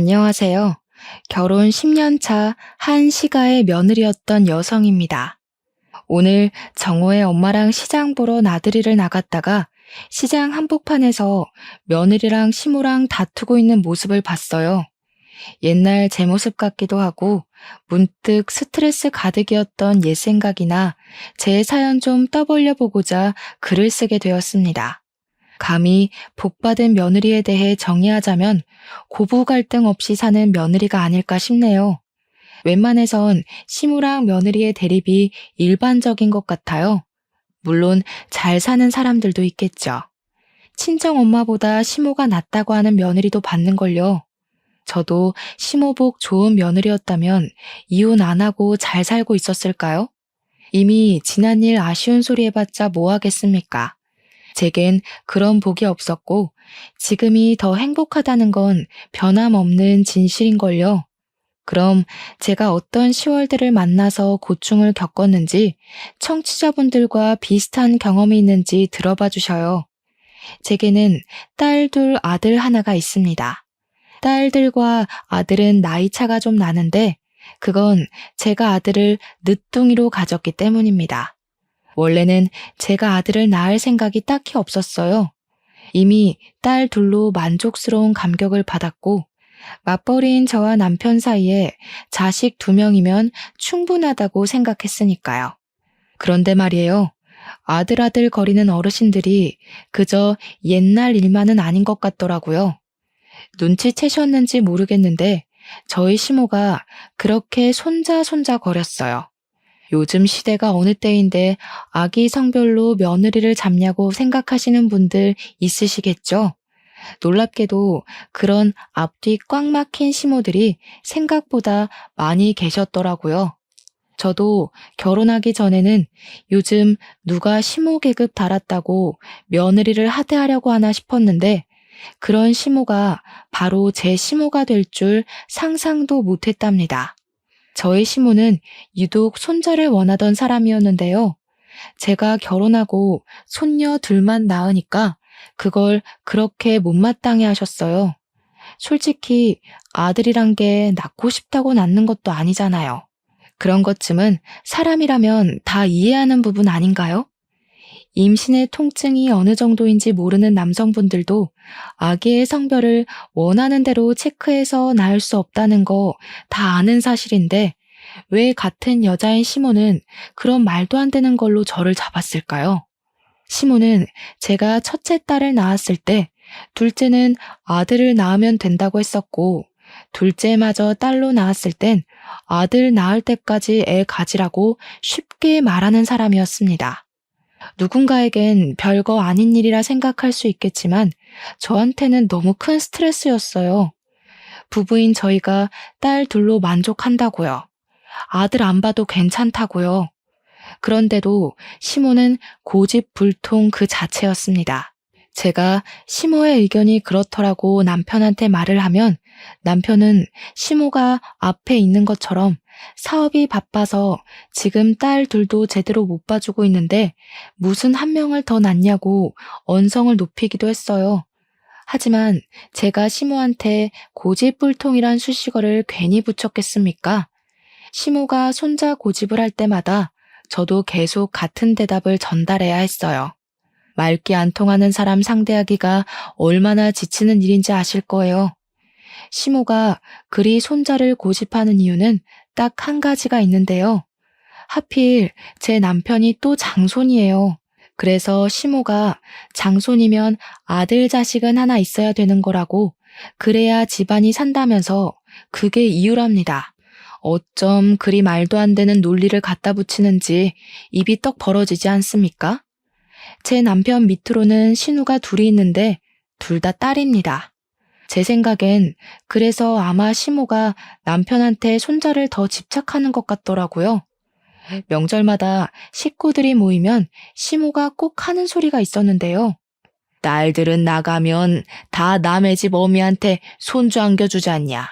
안녕하세요. 결혼 10년 차 한 시가의 며느리였던 여성입니다. 오늘 정호의 엄마랑 시장 보러 나들이를 나갔다가 시장 한복판에서 며느리랑 시모랑 다투고 있는 모습을 봤어요. 옛날 제 모습 같기도 하고 문득 스트레스 가득이었던 옛 생각이나 제 사연 좀 떠벌려 보고자 글을 쓰게 되었습니다. 감히 복받은 며느리에 대해 정의하자면 고부 갈등 없이 사는 며느리가 아닐까 싶네요. 웬만해선 시무랑 며느리의 대립이 일반적인 것 같아요. 물론 잘 사는 사람들도 있겠죠. 친정 엄마보다 시모가 낫다고 하는 며느리도 봤는걸요. 저도 시모복 좋은 며느리였다면 이혼 안 하고 잘 살고 있었을까요? 이미 지난 일 아쉬운 소리 해봤자 뭐 하겠습니까? 제겐 그런 복이 없었고 지금이 더 행복하다는 건 변함없는 진실인걸요. 그럼 제가 어떤 시월들을 만나서 고충을 겪었는지 청취자분들과 비슷한 경험이 있는지 들어봐 주셔요. 제게는 딸 둘, 아들 하나가 있습니다. 딸들과 아들은 나이 차가 좀 나는데 그건 제가 아들을 늦둥이로 가졌기 때문입니다. 원래는 제가 아들을 낳을 생각이 딱히 없었어요. 이미 딸 둘로 만족스러운 감격을 받았고 맞벌이인 저와 남편 사이에 자식 2명이면 충분하다고 생각했으니까요. 그런데 말이에요. 아들 거리는 어르신들이 그저 옛날 일만은 아닌 것 같더라고요. 눈치채셨는지 모르겠는데 저희 시모가 그렇게 손자 거렸어요. 요즘 시대가 어느 때인데 아기 성별로 며느리를 잡냐고 생각하시는 분들 있으시겠죠? 놀랍게도 그런 앞뒤 꽉 막힌 시모들이 생각보다 많이 계셨더라고요. 저도 결혼하기 전에는 요즘 누가 시모 계급 달았다고 며느리를 하대하려고 하나 싶었는데 그런 시모가 바로 제 시모가 될 줄 상상도 못했답니다. 저의 시모는 유독 손자를 원하던 사람이었는데요. 제가 결혼하고 손녀 둘만 낳으니까 그걸 그렇게 못마땅해 하셨어요. 솔직히 아들이란 게 낳고 싶다고 낳는 것도 아니잖아요. 그런 것쯤은 사람이라면 다 이해하는 부분 아닌가요? 임신의 통증이 어느 정도인지 모르는 남성분들도 아기의 성별을 원하는 대로 체크해서 낳을 수 없다는 거 다 아는 사실인데 왜 같은 여자인 시모는 그런 말도 안 되는 걸로 저를 잡았을까요? 시모는 제가 첫째 딸을 낳았을 때 둘째는 아들을 낳으면 된다고 했었고 둘째마저 딸로 낳았을 땐 아들 낳을 때까지 애 가지라고 쉽게 말하는 사람이었습니다. 누군가에겐 별거 아닌 일이라 생각할 수 있겠지만 저한테는 너무 큰 스트레스였어요. 부부인 저희가 딸 둘로 만족한다고요. 아들 안 봐도 괜찮다고요. 그런데도 시모는 고집불통 그 자체였습니다. 제가 시모의 의견이 그렇더라고 남편한테 말을 하면 남편은 시모가 앞에 있는 것처럼 사업이 바빠서 지금 딸 둘도 제대로 못 봐주고 있는데 무슨 한 명을 더 낳냐고 언성을 높이기도 했어요. 하지만 제가 시모한테 고집불통이란 수식어를 괜히 붙였겠습니까? 시모가 손자 고집을 할 때마다 저도 계속 같은 대답을 전달해야 했어요. 말귀 안 통하는 사람 상대하기가 얼마나 지치는 일인지 아실 거예요. 시모가 그리 손자를 고집하는 이유는 딱 한 가지가 있는데요. 하필 제 남편이 또 장손이에요. 그래서 시모가 장손이면 아들 자식은 하나 있어야 되는 거라고 그래야 집안이 산다면서 그게 이유랍니다. 어쩜 그리 말도 안 되는 논리를 갖다 붙이는지 입이 떡 벌어지지 않습니까? 제 남편 밑으로는 신우가 둘이 있는데 둘 다 딸입니다. 제 생각엔 그래서 아마 시모가 남편한테 손자를 더 집착하는 것 같더라고요. 명절마다 식구들이 모이면 시모가 꼭 하는 소리가 있었는데요. 딸들은 나가면 다 남의 집 어미한테 손주 안겨주지 않냐.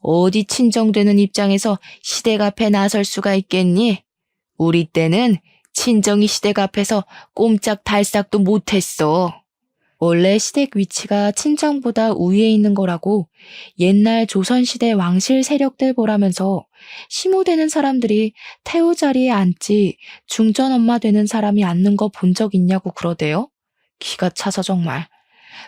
어디 친정되는 입장에서 시댁 앞에 나설 수가 있겠니? 우리 때는 친정이 시댁 앞에서 꼼짝달싹도 못했어. 원래 시댁 위치가 친정보다 우위에 있는 거라고 옛날 조선시대 왕실 세력들 보라면서 시모 되는 사람들이 태우 자리에 앉지 중전 엄마 되는 사람이 앉는 거 본 적 있냐고 그러대요. 기가 차서 정말.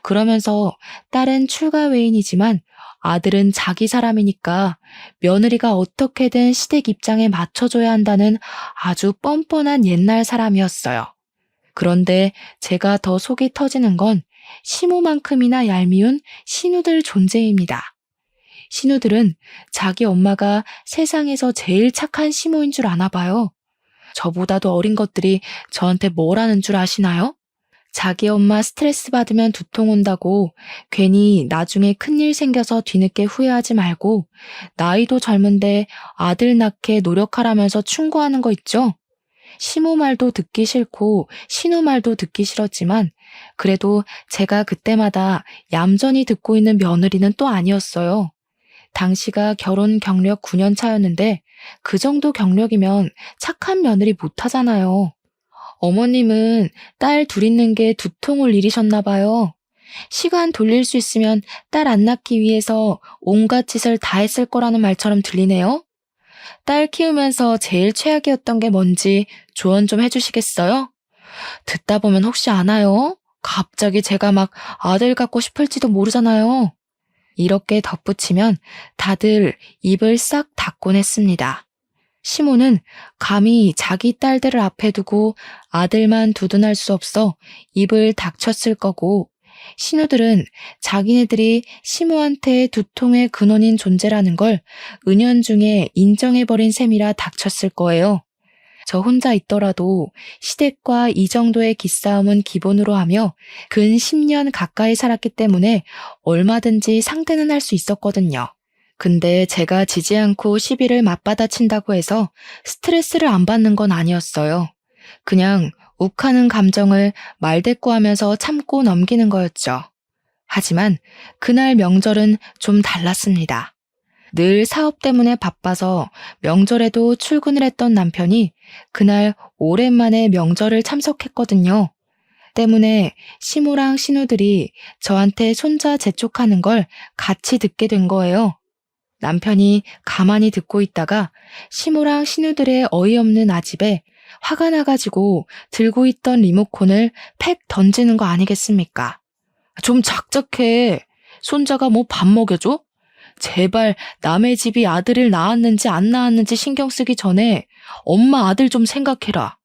그러면서 딸은 출가 외인이지만 아들은 자기 사람이니까 며느리가 어떻게든 시댁 입장에 맞춰줘야 한다는 아주 뻔뻔한 옛날 사람이었어요. 그런데 제가 더 속이 터지는 건 시모만큼이나 얄미운 신우들 존재입니다. 신우들은 자기 엄마가 세상에서 제일 착한 시모인 줄 아나 봐요. 저보다도 어린 것들이 저한테 뭘 하는 줄 아시나요? 자기 엄마 스트레스 받으면 두통 온다고 괜히 나중에 큰일 생겨서 뒤늦게 후회하지 말고 나이도 젊은데 아들 낳게 노력하라면서 충고하는 거 있죠? 시모 말도 듣기 싫고 신우 말도 듣기 싫었지만 그래도 제가 그때마다 얌전히 듣고 있는 며느리는 또 아니었어요. 당시가 결혼 경력 9년 차였는데 그 정도 경력이면 착한 며느리 못하잖아요. 어머님은 딸 둘 있는 게 두통을 일이셨나 봐요. 시간 돌릴 수 있으면 딸 안 낳기 위해서 온갖 짓을 다 했을 거라는 말처럼 들리네요. 딸 키우면서 제일 최악이었던 게 뭔지 조언 좀 해주시겠어요? 듣다 보면 혹시 아나요? 갑자기 제가 막 아들 갖고 싶을지도 모르잖아요. 이렇게 덧붙이면 다들 입을 싹 닫곤 했습니다. 시모는 감히 자기 딸들을 앞에 두고 아들만 두둔할 수 없어 입을 닥쳤을 거고, 신우들은 자기네들이 시모한테 두통의 근원인 존재라는 걸 은연중에 인정해버린 셈이라 닥쳤을 거예요. 저 혼자 있더라도 시댁과 이 정도의 기싸움은 기본으로 하며 근 10년 가까이 살았기 때문에 얼마든지 상대는 할 수 있었거든요. 근데 제가 지지 않고 시비를 맞받아친다고 해서 스트레스를 안 받는 건 아니었어요. 그냥 욱하는 감정을 말대꾸하면서 참고 넘기는 거였죠. 하지만 그날 명절은 좀 달랐습니다. 늘 사업 때문에 바빠서 명절에도 출근을 했던 남편이 그날 오랜만에 명절을 참석했거든요. 때문에 시모랑 신우들이 저한테 손자 재촉하는 걸 같이 듣게 된 거예요. 남편이 가만히 듣고 있다가 시모랑 신우들의 어이없는 아집에 화가 나가지고 들고 있던 리모컨을 팩 던지는 거 아니겠습니까? 좀 작작해. 손자가 뭐 밥 먹여줘? 제발 남의 집이 아들을 낳았는지 안 낳았는지 신경 쓰기 전에 엄마 아들 좀 생각해라.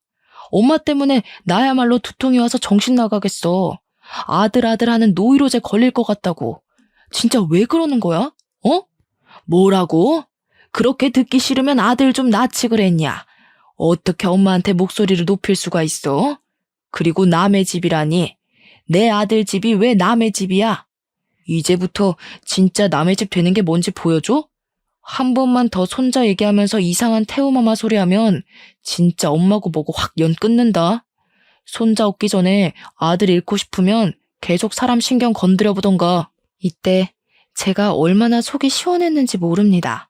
엄마 때문에 나야말로 두통이 와서 정신 나가겠어. 아들 하는 노이로제 걸릴 것 같다고. 진짜 왜 그러는 거야? 어? 뭐라고? 그렇게 듣기 싫으면 아들 좀 낳지 그랬냐? 어떻게 엄마한테 목소리를 높일 수가 있어? 그리고 남의 집이라니. 내 아들 집이 왜 남의 집이야? 이제부터 진짜 남의 집 되는 게 뭔지 보여줘? 한 번만 더 손자 얘기하면서 이상한 태우마마 소리하면 진짜 엄마고 뭐고 확 연 끊는다. 손자 얻기 전에 아들 잃고 싶으면 계속 사람 신경 건드려 보던가. 이때 제가 얼마나 속이 시원했는지 모릅니다.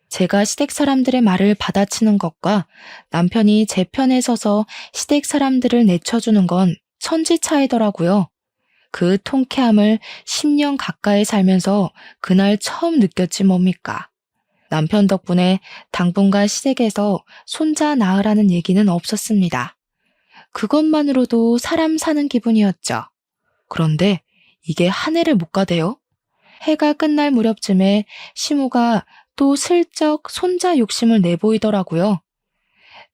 제가 시댁 사람들의 말을 받아치는 것과 남편이 제 편에 서서 시댁 사람들을 내쳐주는 건 천지 차이더라고요. 그 통쾌함을 10년 가까이 살면서 그날 처음 느꼈지 뭡니까. 남편 덕분에 당분간 시댁에서 손자 낳으라는 얘기는 없었습니다. 그것만으로도 사람 사는 기분이었죠. 그런데 이게 한 해를 못 가대요. 해가 끝날 무렵쯤에 시모가 또 슬쩍 손자 욕심을 내보이더라고요.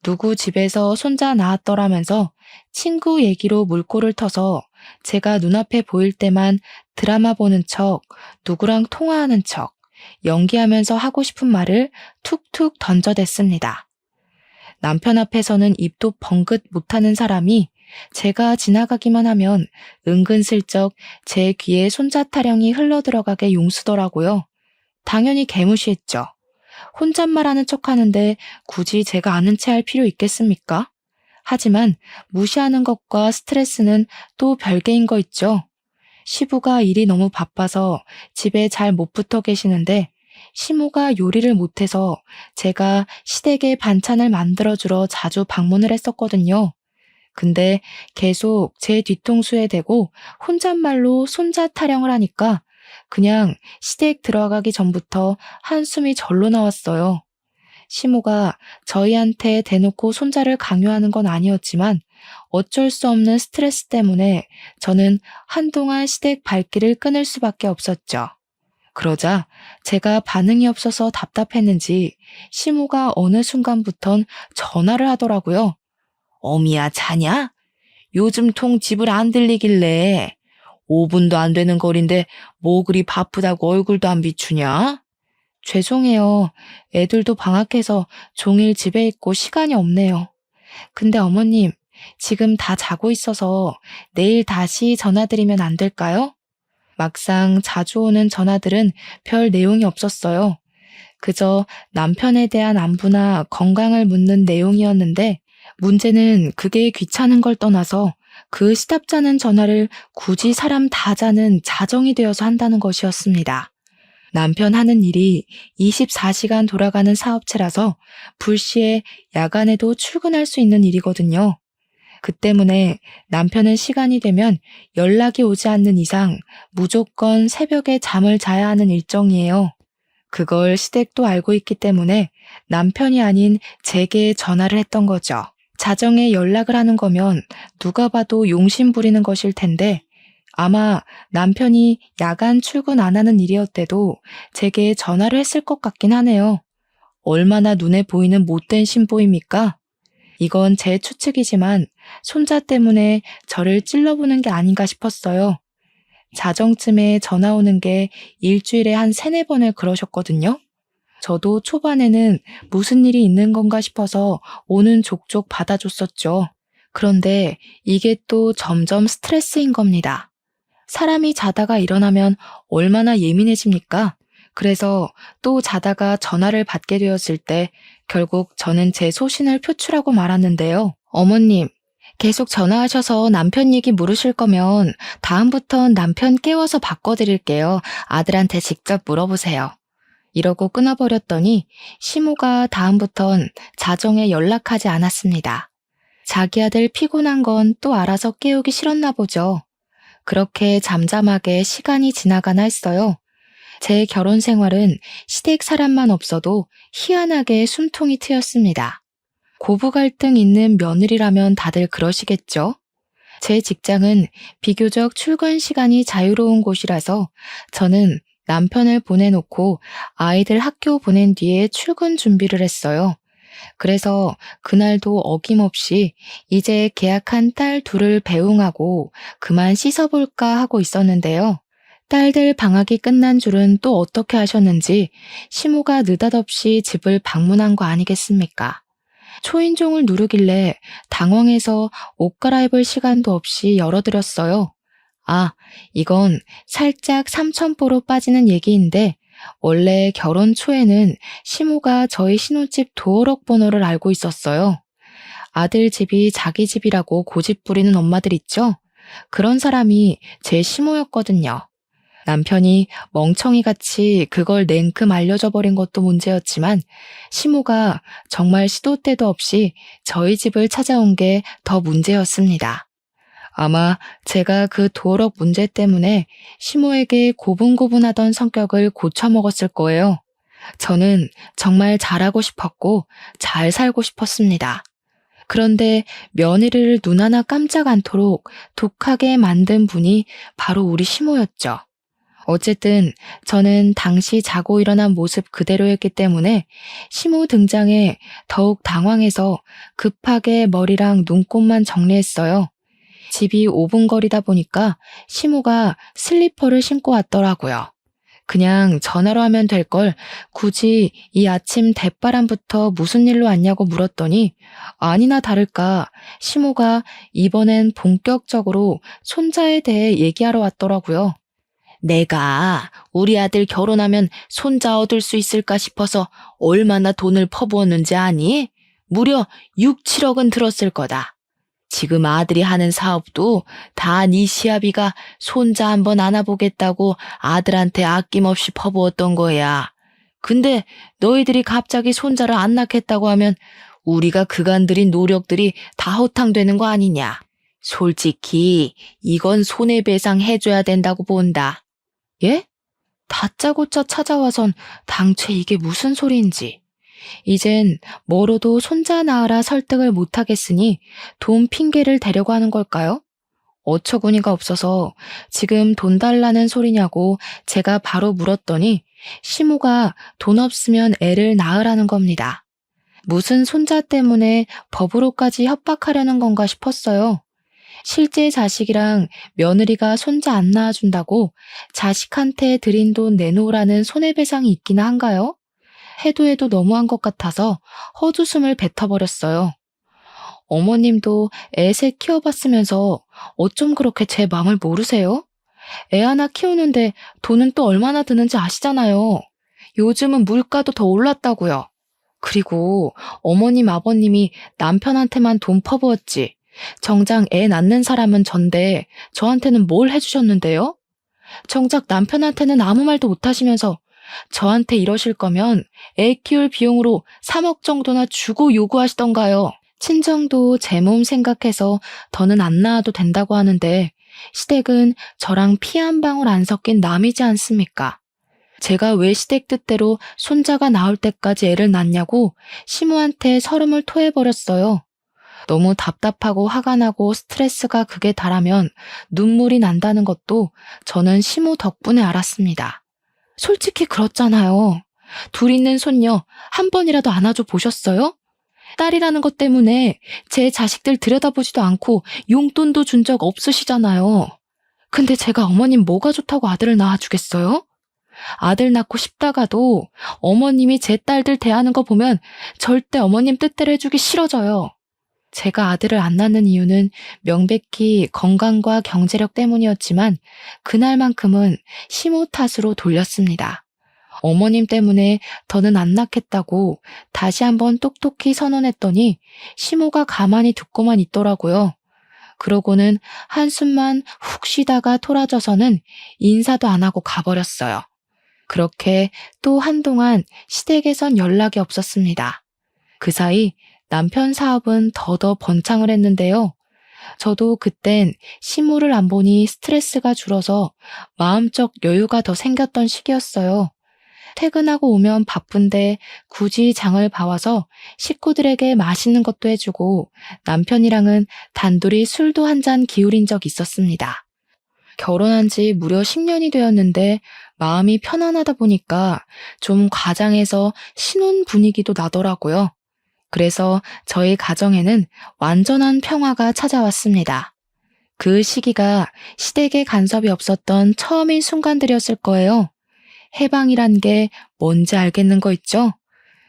누구 집에서 손자 낳았더라면서 친구 얘기로 물꼬를 터서 제가 눈앞에 보일 때만 드라마 보는 척, 누구랑 통화하는 척, 연기하면서 하고 싶은 말을 툭툭 던져댔습니다. 남편 앞에서는 입도 벙긋 못하는 사람이 제가 지나가기만 하면 은근슬쩍 제 귀에 손자 타령이 흘러들어가게 용수더라고요. 당연히 개무시했죠. 혼잣말하는 척하는데 굳이 제가 아는 체 할 필요 있겠습니까? 하지만 무시하는 것과 스트레스는 또 별개인 거 있죠. 시부가 일이 너무 바빠서 집에 잘 못 붙어 계시는데 시모가 요리를 못해서 제가 시댁에 반찬을 만들어주러 자주 방문을 했었거든요. 근데 계속 제 뒤통수에 대고 혼잣말로 손자 타령을 하니까 그냥 시댁 들어가기 전부터 한숨이 절로 나왔어요. 시모가 저희한테 대놓고 손자를 강요하는 건 아니었지만 어쩔 수 없는 스트레스 때문에 저는 한동안 시댁 발길을 끊을 수밖에 없었죠. 그러자 제가 반응이 없어서 답답했는지 시모가 어느 순간부턴 전화를 하더라고요. 어미야, 자냐? 요즘 통 집을 안 들리길래 5분도 안 되는 거리인데 뭐 그리 바쁘다고 얼굴도 안 비추냐? 죄송해요. 애들도 방학해서 종일 집에 있고 시간이 없네요. 근데 어머님, 지금 다 자고 있어서 내일 다시 전화드리면 안 될까요? 막상 자주 오는 전화들은 별 내용이 없었어요. 그저 남편에 대한 안부나 건강을 묻는 내용이었는데 문제는 그게 귀찮은 걸 떠나서 그 시답잖은 전화를 굳이 사람 다 자는 자정이 되어서 한다는 것이었습니다. 남편 하는 일이 24시간 돌아가는 사업체라서 불시에 야간에도 출근할 수 있는 일이거든요. 그 때문에 남편은 시간이 되면 연락이 오지 않는 이상 무조건 새벽에 잠을 자야 하는 일정이에요. 그걸 시댁도 알고 있기 때문에 남편이 아닌 제게 전화를 했던 거죠. 자정에 연락을 하는 거면 누가 봐도 용심 부리는 것일 텐데 아마 남편이 야간 출근 안 하는 일이었대도 제게 전화를 했을 것 같긴 하네요. 얼마나 눈에 보이는 못된 신보입니까? 이건 제 추측이지만 손자 때문에 저를 찔러보는 게 아닌가 싶었어요. 자정쯤에 전화 오는 게 일주일에 한 3-4번을 그러셨거든요. 저도 초반에는 무슨 일이 있는 건가 싶어서 오는 족족 받아줬었죠. 그런데 이게 또 점점 스트레스인 겁니다. 사람이 자다가 일어나면 얼마나 예민해집니까? 그래서 또 자다가 전화를 받게 되었을 때 결국 저는 제 소신을 표출하고 말았는데요. 어머님, 계속 전화하셔서 남편 얘기 물으실 거면 다음부턴 남편 깨워서 바꿔드릴게요. 아들한테 직접 물어보세요. 이러고 끊어버렸더니 시모가 다음부턴 자정에 연락하지 않았습니다. 자기 아들 피곤한 건 또 알아서 깨우기 싫었나 보죠. 그렇게 잠잠하게 시간이 지나가나 했어요. 제 결혼 생활은 시댁 사람만 없어도 희한하게 숨통이 트였습니다. 고부 갈등 있는 며느리라면 다들 그러시겠죠? 제 직장은 비교적 출근 시간이 자유로운 곳이라서 저는 남편을 보내놓고 아이들 학교 보낸 뒤에 출근 준비를 했어요. 그래서 그날도 어김없이 이제 계약한 딸 둘을 배웅하고 그만 씻어볼까 하고 있었는데요. 딸들 방학이 끝난 줄은 또 어떻게 하셨는지 시모가 느닷없이 집을 방문한 거 아니겠습니까? 초인종을 누르길래 당황해서 옷 갈아입을 시간도 없이 열어드렸어요. 아, 이건 살짝 삼천포로 빠지는 얘기인데 원래 결혼 초에는 시모가 저희 신혼집 도어록 번호를 알고 있었어요. 아들 집이 자기 집이라고 고집 부리는 엄마들 있죠? 그런 사람이 제 시모였거든요. 남편이 멍청이같이 그걸 냉큼 알려줘 버린 것도 문제였지만 시모가 정말 시도 때도 없이 저희 집을 찾아온 게 더 문제였습니다. 아마 제가 그 도어록 문제 때문에 시모에게 고분고분하던 성격을 고쳐먹었을 거예요. 저는 정말 잘하고 싶었고 잘 살고 싶었습니다. 그런데 며느리를 눈 하나 깜짝 않도록 독하게 만든 분이 바로 우리 시모였죠. 어쨌든 저는 당시 자고 일어난 모습 그대로였기 때문에 시모 등장에 더욱 당황해서 급하게 머리랑 눈곱만 정리했어요. 집이 5분 거리다 보니까 시모가 슬리퍼를 신고 왔더라고요. 그냥 전화로 하면 될 걸 굳이 이 아침 대바람부터 무슨 일로 왔냐고 물었더니 아니나 다를까 시모가 이번엔 본격적으로 손자에 대해 얘기하러 왔더라고요. 내가 우리 아들 결혼하면 손자 얻을 수 있을까 싶어서 얼마나 돈을 퍼부었는지 아니? 무려 6, 7억은 들었을 거다. 지금 아들이 하는 사업도 다 네 시아비가 손자 한번 안아보겠다고 아들한테 아낌없이 퍼부었던 거야. 근데 너희들이 갑자기 손자를 안 낳겠다고 하면 우리가 그간 들인 노력들이 다 허탕되는 거 아니냐. 솔직히 이건 손해배상 해줘야 된다고 본다. 예? 다짜고짜 찾아와선 당최 이게 무슨 소리인지. 이젠 뭐로도 손자 낳으라 설득을 못하겠으니 돈 핑계를 대려고 하는 걸까요? 어처구니가 없어서 지금 돈 달라는 소리냐고 제가 바로 물었더니 시모가 돈 없으면 애를 낳으라는 겁니다. 무슨 손자 때문에 법으로까지 협박하려는 건가 싶었어요. 실제 자식이랑 며느리가 손자 안 낳아준다고 자식한테 드린 돈 내놓으라는 손해배상이 있기나 한가요? 해도 너무한 것 같아서 헛웃음을 뱉어버렸어요. 어머님도 애셋 키워봤으면서 어쩜 그렇게 제 마음을 모르세요? 애 하나 키우는데 돈은 또 얼마나 드는지 아시잖아요. 요즘은 물가도 더 올랐다고요. 그리고 어머님 아버님이 남편한테만 돈 퍼부었지. 정작 애 낳는 사람은 전데 저한테는 뭘 해주셨는데요? 정작 남편한테는 아무 말도 못하시면서 저한테 이러실 거면 애 키울 비용으로 3억 정도나 주고 요구하시던가요. 친정도 제 몸 생각해서 더는 안 낳아도 된다고 하는데 시댁은 저랑 피 한 방울 안 섞인 남이지 않습니까? 제가 왜 시댁 뜻대로 손자가 나올 때까지 애를 낳냐고 시모한테 서름을 토해버렸어요. 너무 답답하고 화가 나고 스트레스가 극에 달하면 눈물이 난다는 것도 저는 시모 덕분에 알았습니다. 솔직히 그렇잖아요. 둘 있는 손녀 한 번이라도 안아줘 보셨어요? 딸이라는 것 때문에 제 자식들 들여다보지도 않고 용돈도 준 적 없으시잖아요. 근데 제가 어머님 뭐가 좋다고 아들을 낳아주겠어요? 아들 낳고 싶다가도 어머님이 제 딸들 대하는 거 보면 절대 어머님 뜻대로 해주기 싫어져요. 제가 아들을 안 낳는 이유는 명백히 건강과 경제력 때문이었지만 그날만큼은 시모 탓으로 돌렸습니다. 어머님 때문에 더는 안 낳겠다고 다시 한번 똑똑히 선언했더니 시모가 가만히 듣고만 있더라고요. 그러고는 한숨만 훅 쉬다가 토라져서는 인사도 안 하고 가버렸어요. 그렇게 또 한동안 시댁에선 연락이 없었습니다. 그 사이 남편 사업은 더더 번창을 했는데요. 저도 그땐 시모를 안 보니 스트레스가 줄어서 마음적 여유가 더 생겼던 시기였어요. 퇴근하고 오면 바쁜데 굳이 장을 봐와서 식구들에게 맛있는 것도 해주고 남편이랑은 단둘이 술도 한 잔 기울인 적 있었습니다. 결혼한 지 무려 10년이 되었는데 마음이 편안하다 보니까 좀 과장해서 신혼 분위기도 나더라고요. 그래서 저희 가정에는 완전한 평화가 찾아왔습니다. 그 시기가 시댁에 간섭이 없었던 처음인 순간들이었을 거예요. 해방이란 게 뭔지 알겠는 거 있죠?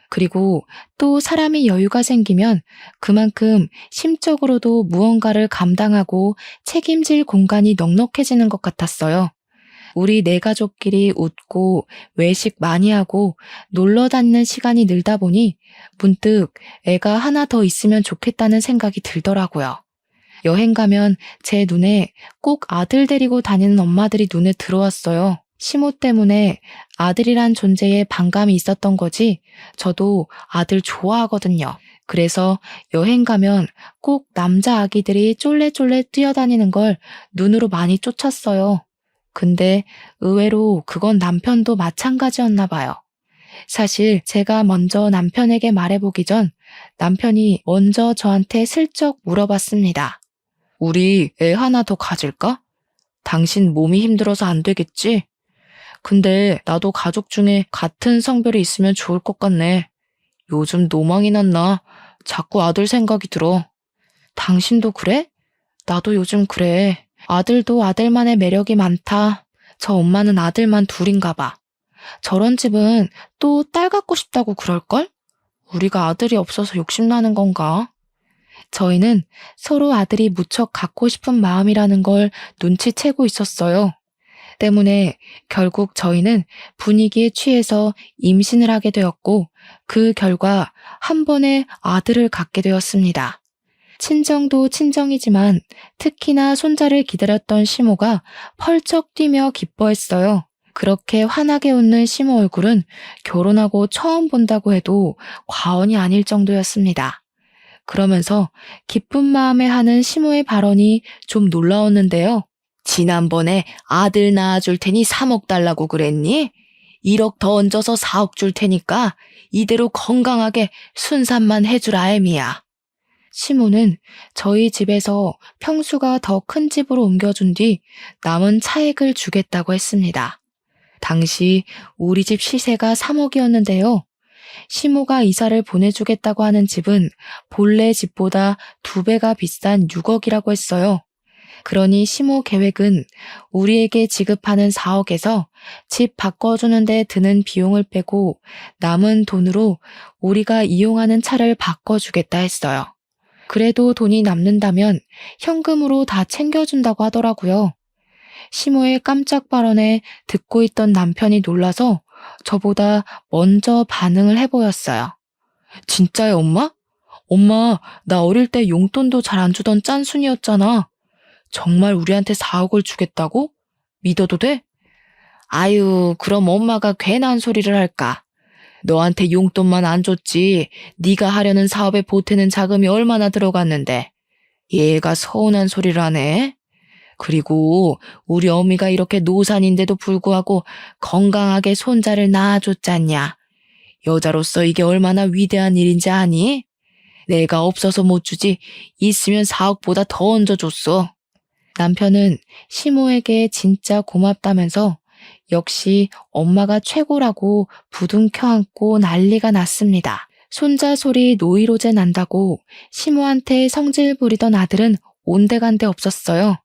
그리고 또 사람이 여유가 생기면 그만큼 심적으로도 무언가를 감당하고 책임질 공간이 넉넉해지는 것 같았어요. 우리 네 가족끼리 웃고 외식 많이 하고 놀러 다니는 시간이 늘다 보니 문득 애가 하나 더 있으면 좋겠다는 생각이 들더라고요. 여행 가면 제 눈에 꼭 아들 데리고 다니는 엄마들이 눈에 들어왔어요. 시모 때문에 아들이란 존재에 반감이 있었던 거지 저도 아들 좋아하거든요. 그래서 여행 가면 꼭 남자 아기들이 쫄래쫄래 뛰어다니는 걸 눈으로 많이 쫓았어요. 근데 의외로 그건 남편도 마찬가지였나 봐요. 사실 제가 먼저 남편에게 말해보기 전 남편이 먼저 저한테 슬쩍 물어봤습니다. 우리 애 하나 더 가질까? 당신 몸이 힘들어서 안 되겠지? 근데 나도 가족 중에 같은 성별이 있으면 좋을 것 같네. 요즘 노망이 났나? 자꾸 아들 생각이 들어. 당신도 그래? 나도 요즘 그래. 아들도 아들만의 매력이 많다. 저 엄마는 아들만 둘인가 봐. 저런 집은 또 딸 갖고 싶다고 그럴걸? 우리가 아들이 없어서 욕심나는 건가? 저희는 서로 아들이 무척 갖고 싶은 마음이라는 걸 눈치채고 있었어요. 때문에 결국 저희는 분위기에 취해서 임신을 하게 되었고 그 결과 한 번에 아들을 갖게 되었습니다. 친정도 친정이지만 특히나 손자를 기다렸던 시모가 펄쩍 뛰며 기뻐했어요. 그렇게 환하게 웃는 시모 얼굴은 결혼하고 처음 본다고 해도 과언이 아닐 정도였습니다. 그러면서 기쁜 마음에 하는 시모의 발언이 좀 놀라웠는데요. 지난번에 아들 낳아줄 테니 3억 달라고 그랬니? 1억 더 얹어서 4억 줄 테니까 이대로 건강하게 순산만 해주라 애미야. 시모는 저희 집에서 평수가 더 큰 집으로 옮겨준 뒤 남은 차액을 주겠다고 했습니다. 당시 우리 집 시세가 3억이었는데요. 시모가 이사를 보내주겠다고 하는 집은 본래 집보다 2배가 비싼 6억이라고 했어요. 그러니 시모 계획은 우리에게 지급하는 4억에서 집 바꿔주는데 드는 비용을 빼고 남은 돈으로 우리가 이용하는 차를 바꿔주겠다 했어요. 그래도 돈이 남는다면 현금으로 다 챙겨준다고 하더라고요. 시모의 깜짝 발언에 듣고 있던 남편이 놀라서 저보다 먼저 반응을 해보였어요. 진짜요, 엄마? 엄마, 나 어릴 때 용돈도 잘 안 주던 짠순이었잖아. 정말 우리한테 4억을 주겠다고? 믿어도 돼? 아유, 그럼 엄마가 괜한 소리를 할까? 너한테 용돈만 안 줬지 네가 하려는 사업에 보태는 자금이 얼마나 들어갔는데. 얘가 서운한 소리를 하네. 그리고 우리 어미가 이렇게 노산인데도 불구하고 건강하게 손자를 낳아줬잖냐. 여자로서 이게 얼마나 위대한 일인지 아니? 내가 없어서 못 주지 있으면 4억보다 더 얹어줬어. 남편은 시모에게 진짜 고맙다면서 역시 엄마가 최고라고 부둥켜 안고 난리가 났습니다. 손자 소리 노이로제 난다고 시모한테 성질 부리던 아들은 온데간데 없었어요.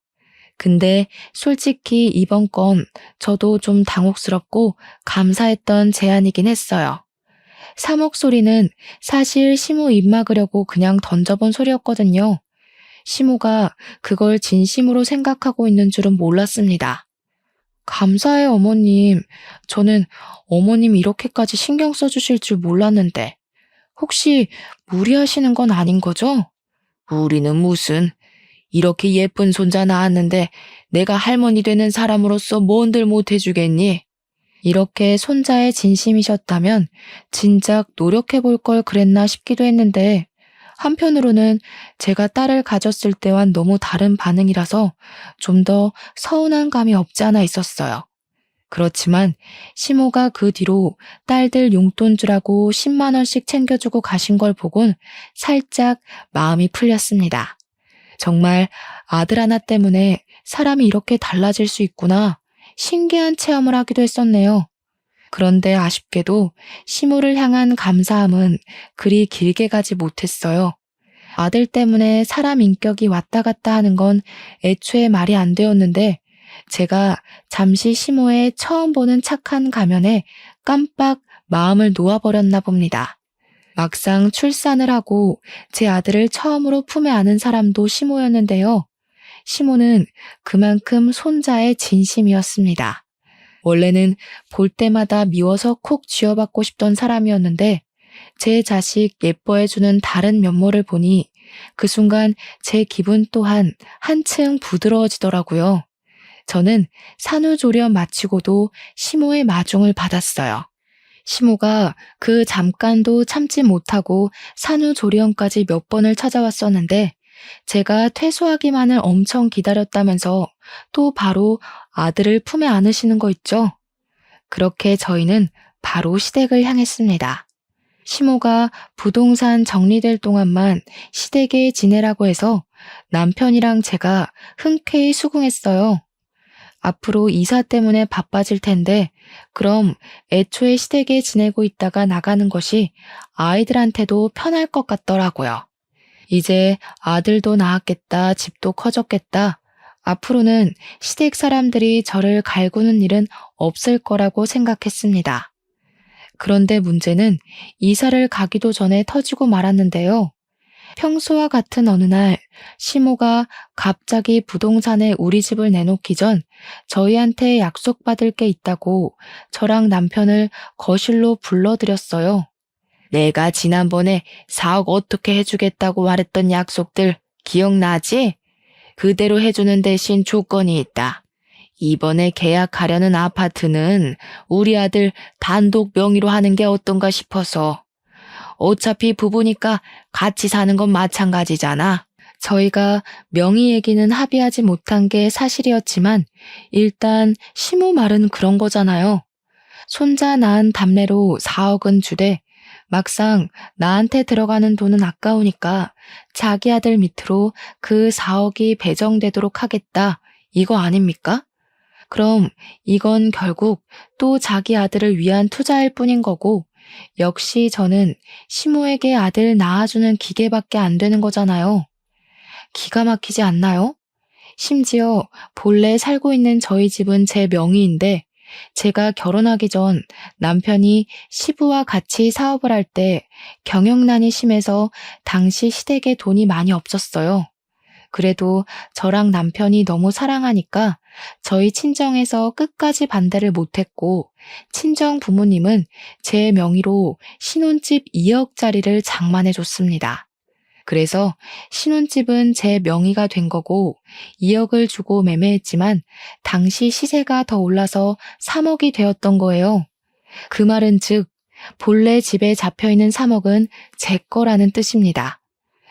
근데 솔직히 이번 건 저도 좀 당혹스럽고 감사했던 제안이긴 했어요. 3억 소리는 사실 시모 입 막으려고 그냥 던져본 소리였거든요. 시모가 그걸 진심으로 생각하고 있는 줄은 몰랐습니다. 감사해요, 어머님. 저는 어머님 이렇게까지 신경 써주실 줄 몰랐는데. 혹시 무리하시는 건 아닌 거죠? 무리는 무슨. 이렇게 예쁜 손자 낳았는데 내가 할머니 되는 사람으로서 뭔들 못해주겠니? 이렇게 손자의 진심이셨다면 진작 노력해볼 걸 그랬나 싶기도 했는데 한편으로는 제가 딸을 가졌을 때와는 너무 다른 반응이라서 좀 더 서운한 감이 없지 않아 있었어요. 그렇지만 시모가 그 뒤로 딸들 용돈 주라고 10만 원씩 챙겨주고 가신 걸 보곤 살짝 마음이 풀렸습니다. 정말 아들 하나 때문에 사람이 이렇게 달라질 수 있구나 신기한 체험을 하기도 했었네요. 그런데 아쉽게도 시모를 향한 감사함은 그리 길게 가지 못했어요. 아들 때문에 사람 인격이 왔다 갔다 하는 건 애초에 말이 안 되었는데 제가 잠시 시모의 처음 보는 착한 가면에 깜빡 마음을 놓아버렸나 봅니다. 막상 출산을 하고 제 아들을 처음으로 품에 안은 사람도 시모였는데요. 시모는 그만큼 손자의 진심이었습니다. 원래는 볼 때마다 미워서 콕 쥐어받고 싶던 사람이었는데 제 자식 예뻐해주는 다른 면모를 보니 그 순간 제 기분 또한 한층 부드러워지더라고요. 저는 산후조리원 마치고도 시모의 마중을 받았어요. 시모가 그 잠깐도 참지 못하고 산후조리원까지 몇 번을 찾아왔었는데 제가 퇴소하기만을 엄청 기다렸다면서 또 바로 아들을 품에 안으시는 거 있죠? 그렇게 저희는 바로 시댁을 향했습니다. 시모가 부동산 정리될 동안만 시댁에 지내라고 해서 남편이랑 제가 흔쾌히 수긍했어요. 앞으로 이사 때문에 바빠질 텐데 그럼 애초에 시댁에 지내고 있다가 나가는 것이 아이들한테도 편할 것 같더라고요. 이제 아들도 낳았겠다, 집도 커졌겠다. 앞으로는 시댁 사람들이 저를 갈구는 일은 없을 거라고 생각했습니다. 그런데 문제는 이사를 가기도 전에 터지고 말았는데요. 평소와 같은 어느 날 시모가 갑자기 부동산에 우리 집을 내놓기 전 저희한테 약속받을 게 있다고 저랑 남편을 거실로 불러들였어요. 내가 지난번에 4억 어떻게 해주겠다고 말했던 약속들 기억나지? 그대로 해주는 대신 조건이 있다. 이번에 계약하려는 아파트는 우리 아들 단독 명의로 하는 게 어떤가 싶어서. 어차피 부부니까 같이 사는 건 마찬가지잖아. 저희가 명의 얘기는 합의하지 못한 게 사실이었지만 일단 시모 말은 그런 거잖아요. 손자 낳은 답례로 4억은 주되 막상 나한테 들어가는 돈은 아까우니까 자기 아들 밑으로 그 4억이 배정되도록 하겠다. 이거 아닙니까? 그럼 이건 결국 또 자기 아들을 위한 투자일 뿐인 거고 역시 저는 시모에게 아들 낳아주는 기계밖에 안 되는 거잖아요. 기가 막히지 않나요? 심지어 본래 살고 있는 저희 집은 제 명의인데 제가 결혼하기 전 남편이 시부와 같이 사업을 할 때 경영난이 심해서 당시 시댁에 돈이 많이 없었어요. 그래도 저랑 남편이 너무 사랑하니까 저희 친정에서 끝까지 반대를 못했고 친정 부모님은 제 명의로 신혼집 2억짜리를 장만해줬습니다. 그래서 신혼집은 제 명의가 된 거고 2억을 주고 매매했지만 당시 시세가 더 올라서 3억이 되었던 거예요. 그 말은 즉 본래 집에 잡혀있는 3억은 제 거라는 뜻입니다.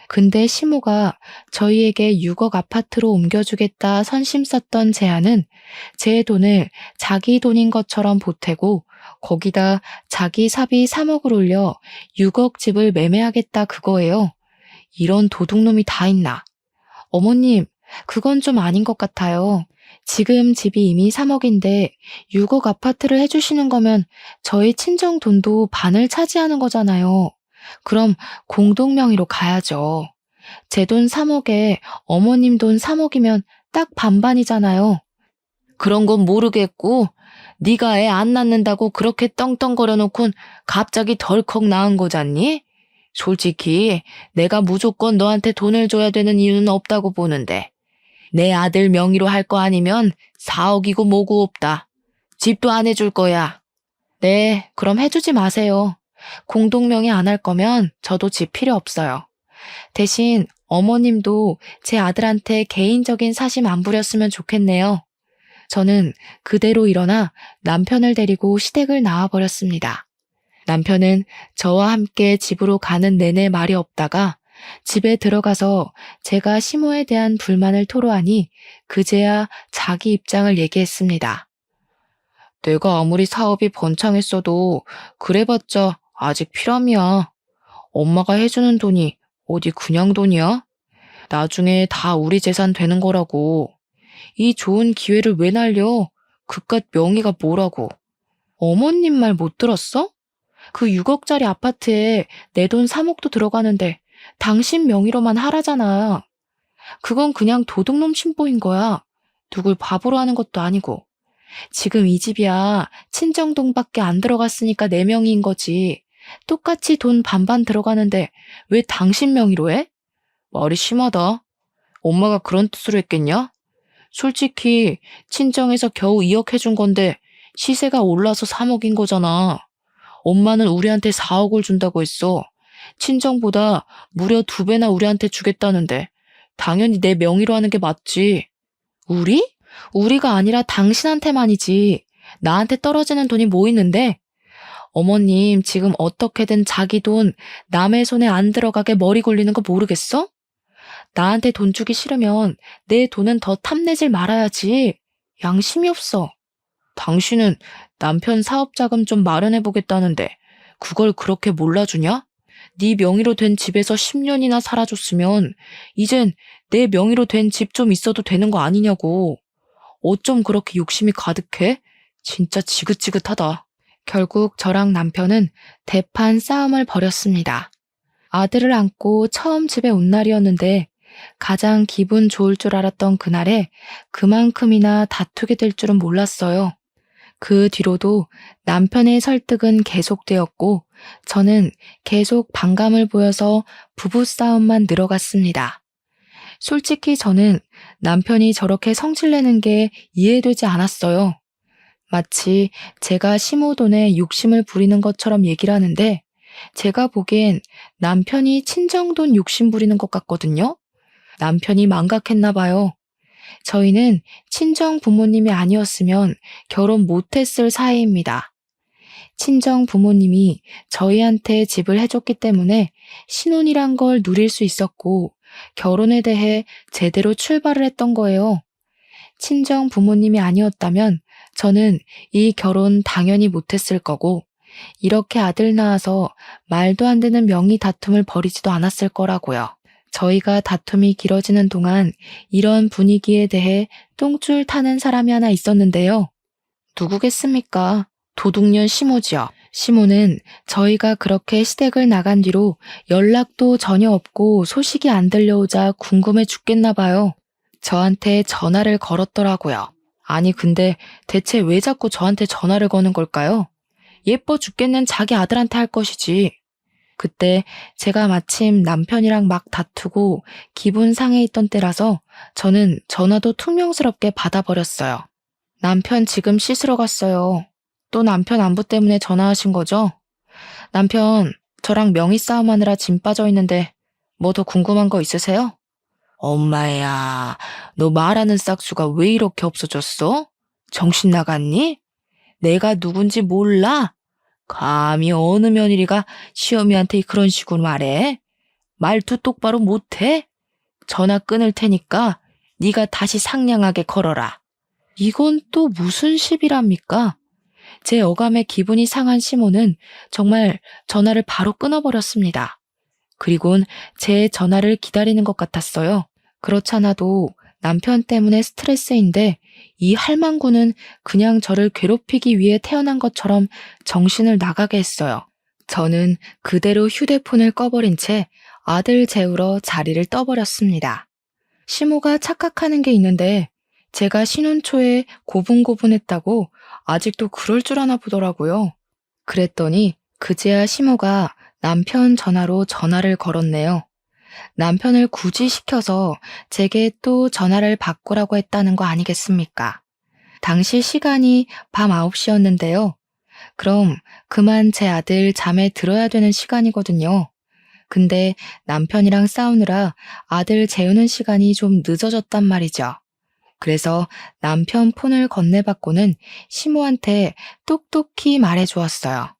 근데 시모가 저희에게 6억 아파트로 옮겨주겠다 선심 썼던 제안은 제 돈을 자기 돈인 것처럼 보태고 거기다 자기 사비 3억을 올려 6억 집을 매매하겠다 그거예요. 이런 도둑놈이 다 있나. 어머님, 그건 좀 아닌 것 같아요. 지금 집이 이미 3억인데 6억 아파트를 해주시는 거면 저희 친정 돈도 반을 차지하는 거잖아요. 그럼 공동명의로 가야죠. 제 돈 3억에 어머님 돈 3억이면 딱 반반이잖아요. 그런 건 모르겠고 네가 애 안 낳는다고 그렇게 떵떵거려 놓곤 갑자기 덜컥 낳은 거잖니? 솔직히 내가 무조건 너한테 돈을 줘야 되는 이유는 없다고 보는데 내 아들 명의로 할 거 아니면 4억이고 뭐고 없다. 집도 안 해줄 거야. 네, 그럼 해주지 마세요. 공동명의 안 할 거면 저도 집 필요 없어요. 대신 어머님도 제 아들한테 개인적인 사심 안 부렸으면 좋겠네요. 저는 그대로 일어나 남편을 데리고 시댁을 나와버렸습니다. 남편은 저와 함께 집으로 가는 내내 말이 없다가 집에 들어가서 제가 시모에 대한 불만을 토로하니 그제야 자기 입장을 얘기했습니다. 내가 아무리 사업이 번창했어도 그래봤자 아직 피람이야. 엄마가 해주는 돈이 어디 그냥 돈이야? 나중에 다 우리 재산 되는 거라고. 이 좋은 기회를 왜 날려? 그깟 명의가 뭐라고. 어머님 말 못 들었어? 그 6억짜리 아파트에 내 돈 3억도 들어가는데 당신 명의로만 하라잖아. 그건 그냥 도둑놈 심보인 거야. 누굴 바보로 하는 것도 아니고. 지금 이 집이야 친정돈밖에 안 들어갔으니까 내 명의인 거지. 똑같이 돈 반반 들어가는데 왜 당신 명의로 해? 말이 심하다. 엄마가 그런 뜻으로 했겠냐? 솔직히 친정에서 겨우 2억 해준 건데 시세가 올라서 3억인 거잖아. 엄마는 우리한테 4억을 준다고 했어. 친정보다 무려 2배나 우리한테 주겠다는데 당연히 내 명의로 하는 게 맞지. 우리? 우리가 아니라 당신한테만이지. 나한테 떨어지는 돈이 뭐 있는데? 어머님 지금 어떻게든 자기 돈 남의 손에 안 들어가게 머리 굴리는 거 모르겠어? 나한테 돈 주기 싫으면 내 돈은 더 탐내질 말아야지. 양심이 없어. 당신은 남편 사업자금 좀 마련해보겠다는데 그걸 그렇게 몰라주냐? 네 명의로 된 집에서 10년이나 살아줬으면 이젠 내 명의로 된 집 좀 있어도 되는 거 아니냐고. 어쩜 그렇게 욕심이 가득해? 진짜 지긋지긋하다. 결국 저랑 남편은 대판 싸움을 벌였습니다. 아들을 안고 처음 집에 온 날이었는데 가장 기분 좋을 줄 알았던 그날에 그만큼이나 다투게 될 줄은 몰랐어요. 그 뒤로도 남편의 설득은 계속되었고 저는 계속 반감을 보여서 부부싸움만 늘어갔습니다. 솔직히 저는 남편이 저렇게 성질내는 게 이해되지 않았어요. 마치 제가 시모 돈에 욕심을 부리는 것처럼 얘기를 하는데 제가 보기엔 남편이 친정돈 욕심 부리는 것 같거든요. 남편이 망각했나 봐요. 저희는 친정 부모님이 아니었으면 결혼 못했을 사이입니다. 친정 부모님이 저희한테 집을 해줬기 때문에 신혼이란 걸 누릴 수 있었고 결혼에 대해 제대로 출발을 했던 거예요. 친정 부모님이 아니었다면 저는 이 결혼 당연히 못했을 거고 이렇게 아들 낳아서 말도 안 되는 명의 다툼을 벌이지도 않았을 거라고요. 저희가 다툼이 길어지는 동안 이런 분위기에 대해 똥줄 타는 사람이 하나 있었는데요. 누구겠습니까? 도둑년 시모지요. 시모는 저희가 그렇게 시댁을 나간 뒤로 연락도 전혀 없고 소식이 안 들려오자 궁금해 죽겠나 봐요. 저한테 전화를 걸었더라고요. 아니 근데 대체 왜 자꾸 저한테 전화를 거는 걸까요? 예뻐 죽겠는 자기 아들한테 할 것이지. 그때 제가 마침 남편이랑 막 다투고 기분 상해 있던 때라서 저는 전화도 퉁명스럽게 받아버렸어요. 남편 지금 씻으러 갔어요. 또 남편 안부 때문에 전화하신 거죠? 남편, 저랑 명의 싸움하느라 짐 빠져 있는데 뭐 더 궁금한 거 있으세요? 엄마야, 너 말하는 싹수가 왜 이렇게 없어졌어? 정신 나갔니? 내가 누군지 몰라? 감히 어느 며느리가 시어미한테 그런 식으로 말해? 말투 똑바로 못해? 전화 끊을 테니까 네가 다시 상냥하게 걸어라. 이건 또 무슨 시비랍니까? 제 어감에 기분이 상한 시모는 정말 전화를 바로 끊어버렸습니다. 그리곤 제 전화를 기다리는 것 같았어요. 그렇잖아도 남편 때문에 스트레스인데 이 할망구는 그냥 저를 괴롭히기 위해 태어난 것처럼 정신을 나가게 했어요. 저는 그대로 휴대폰을 꺼버린 채 아들 재우러 자리를 떠버렸습니다. 시모가 착각하는 게 있는데 제가 신혼 초에 고분고분했다고 아직도 그럴 줄 아나 보더라고요. 그랬더니 그제야 시모가 남편 전화로 전화를 걸었네요. 남편을 굳이 시켜서 제게 또 전화를 바꾸라고 했다는 거 아니겠습니까? 당시 시간이 밤 9시였는데요. 그럼 그만 제 아들 잠에 들어야 되는 시간이거든요. 근데 남편이랑 싸우느라 아들 재우는 시간이 좀 늦어졌단 말이죠. 그래서 남편 폰을 건네받고는 시모한테 똑똑히 말해주었어요.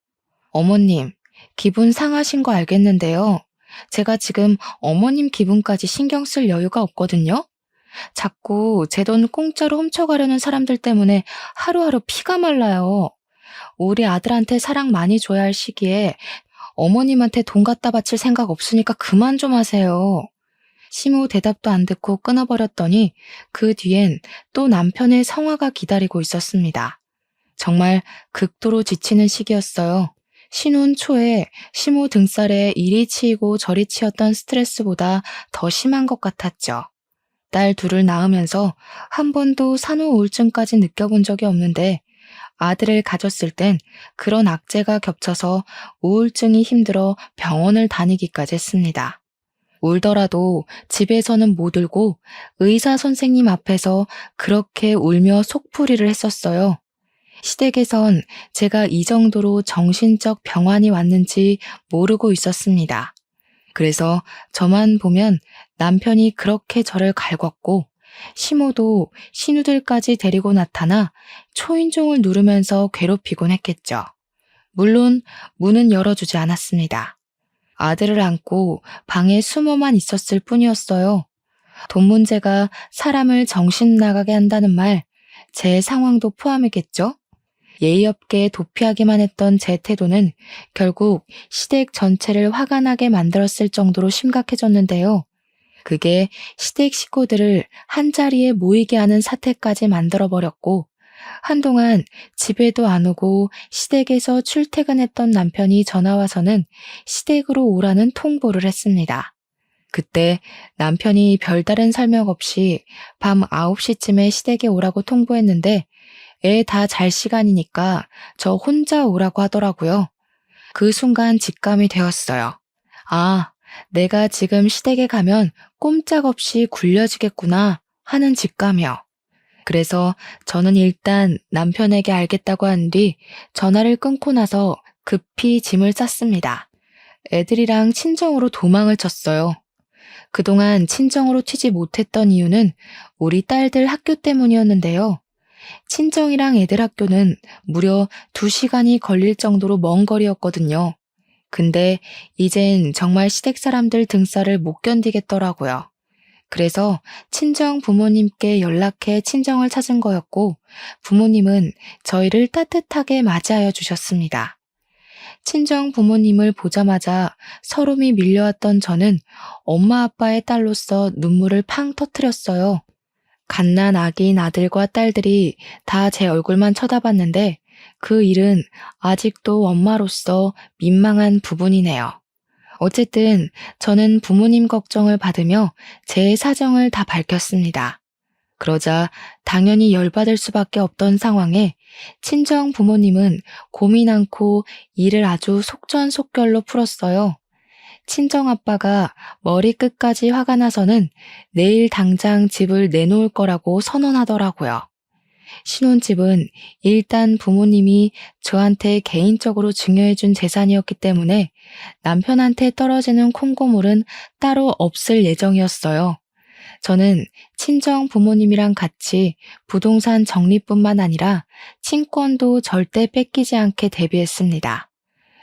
어머님, 기분 상하신 거 알겠는데요. 제가 지금 어머님 기분까지 신경 쓸 여유가 없거든요. 자꾸 제 돈 공짜로 훔쳐가려는 사람들 때문에 하루하루 피가 말라요. 우리 아들한테 사랑 많이 줘야 할 시기에 어머님한테 돈 갖다 바칠 생각 없으니까 그만 좀 하세요. 시모 대답도 안 듣고 끊어버렸더니 그 뒤엔 또 남편의 성화가 기다리고 있었습니다. 정말 극도로 지치는 시기였어요. 신혼 초에 시모 등살에 이리 치이고 저리 치였던 스트레스보다 더 심한 것 같았죠. 딸 둘을 낳으면서 한 번도 산후 우울증까지 느껴본 적이 없는데 아들을 가졌을 땐 그런 악재가 겹쳐서 우울증이 힘들어 병원을 다니기까지 했습니다. 울더라도 집에서는 못 울고 의사 선생님 앞에서 그렇게 울며 속풀이를 했었어요. 시댁에선 제가 이 정도로 정신적 병환이 왔는지 모르고 있었습니다. 그래서 저만 보면 남편이 그렇게 저를 갈궜고 시모도 신우들까지 데리고 나타나 초인종을 누르면서 괴롭히곤 했겠죠. 물론 문은 열어주지 않았습니다. 아들을 안고 방에 숨어만 있었을 뿐이었어요. 돈 문제가 사람을 정신 나가게 한다는 말, 제 상황도 포함이겠죠? 예의 없게 도피하기만 했던 제 태도는 결국 시댁 전체를 화가 나게 만들었을 정도로 심각해졌는데요. 그게 시댁 식구들을 한자리에 모이게 하는 사태까지 만들어버렸고 한동안 집에도 안 오고 시댁에서 출퇴근했던 남편이 전화와서는 시댁으로 오라는 통보를 했습니다. 그때 남편이 별다른 설명 없이 밤 9시쯤에 시댁에 오라고 통보했는데 애 다 잘 시간이니까 저 혼자 오라고 하더라고요. 그 순간 직감이 되었어요. 아, 내가 지금 시댁에 가면 꼼짝없이 굴려지겠구나 하는 직감이요. 그래서 저는 일단 남편에게 알겠다고 한 뒤 전화를 끊고 나서 급히 짐을 쌌습니다. 애들이랑 친정으로 도망을 쳤어요. 그동안 친정으로 튀지 못했던 이유는 우리 딸들 학교 때문이었는데요. 친정이랑 애들 학교는 무려 2시간이 걸릴 정도로 먼 거리였거든요. 근데 이젠 정말 시댁 사람들 등살을 못 견디겠더라고요. 그래서 친정 부모님께 연락해 친정을 찾은 거였고, 부모님은 저희를 따뜻하게 맞이하여 주셨습니다. 친정 부모님을 보자마자 서름이 밀려왔던 저는 엄마 아빠의 딸로서 눈물을 팡 터뜨렸어요. 갓난 아기인 아들과 딸들이 다 제 얼굴만 쳐다봤는데 그 일은 아직도 엄마로서 민망한 부분이네요. 어쨌든 저는 부모님 걱정을 받으며 제 사정을 다 밝혔습니다. 그러자 당연히 열받을 수밖에 없던 상황에 친정 부모님은 고민 않고 일을 아주 속전속결로 풀었어요. 친정 아빠가 머리끝까지 화가 나서는 내일 당장 집을 내놓을 거라고 선언하더라고요. 신혼집은 일단 부모님이 저한테 개인적으로 증여해준 재산이었기 때문에 남편한테 떨어지는 콩고물은 따로 없을 예정이었어요. 저는 친정 부모님이랑 같이 부동산 적립뿐만 아니라 친권도 절대 뺏기지 않게 대비했습니다.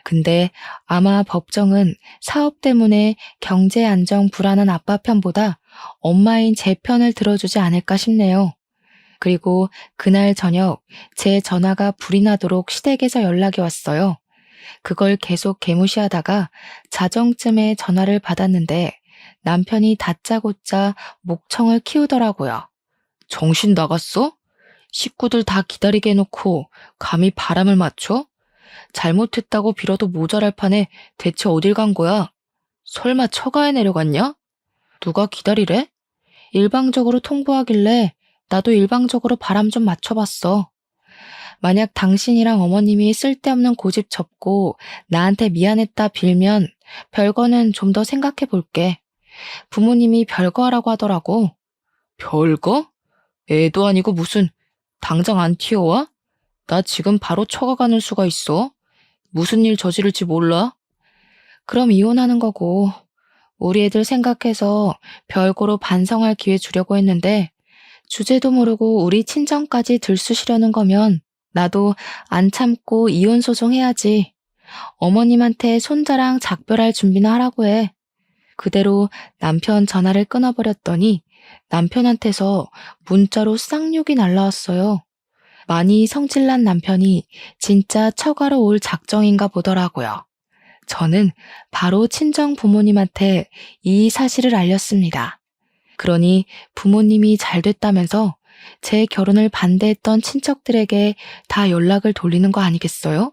근데 아마 법정은 사업 때문에 경제 안정 불안한 아빠 편보다 엄마인 제 편을 들어주지 않을까 싶네요. 그리고 그날 저녁 제 전화가 불이 나도록 시댁에서 연락이 왔어요. 그걸 계속 개무시하다가 자정쯤에 전화를 받았는데 남편이 다짜고짜 목청을 키우더라고요. 정신 나갔어? 식구들 다 기다리게 해놓고 감히 바람을 맞춰? 잘못했다고 빌어도 모자랄 판에 대체 어딜 간 거야? 설마 처가에 내려갔냐? 누가 기다리래? 일방적으로 통보하길래 나도 일방적으로 바람 좀 맞춰봤어. 만약 당신이랑 어머님이 쓸데없는 고집 접고 나한테 미안했다 빌면 별거는 좀 더 생각해 볼게. 부모님이 별거 하라고 하더라고. 별거? 애도 아니고 무슨 당장 안 튀어와? 나 지금 바로 처가 가는 수가 있어. 무슨 일 저지를지 몰라? 그럼 이혼하는 거고 우리 애들 생각해서 별거로 반성할 기회 주려고 했는데 주제도 모르고 우리 친정까지 들쑤시려는 거면 나도 안 참고 이혼 소송 해야지. 어머님한테 손자랑 작별할 준비나 하라고 해. 그대로 남편 전화를 끊어버렸더니 남편한테서 문자로 쌍욕이 날라왔어요. 많이 성질난 남편이 진짜 처가로 올 작정인가 보더라고요. 저는 바로 친정 부모님한테 이 사실을 알렸습니다. 그러니 부모님이 잘 됐다면서 제 결혼을 반대했던 친척들에게 다 연락을 돌리는 거 아니겠어요?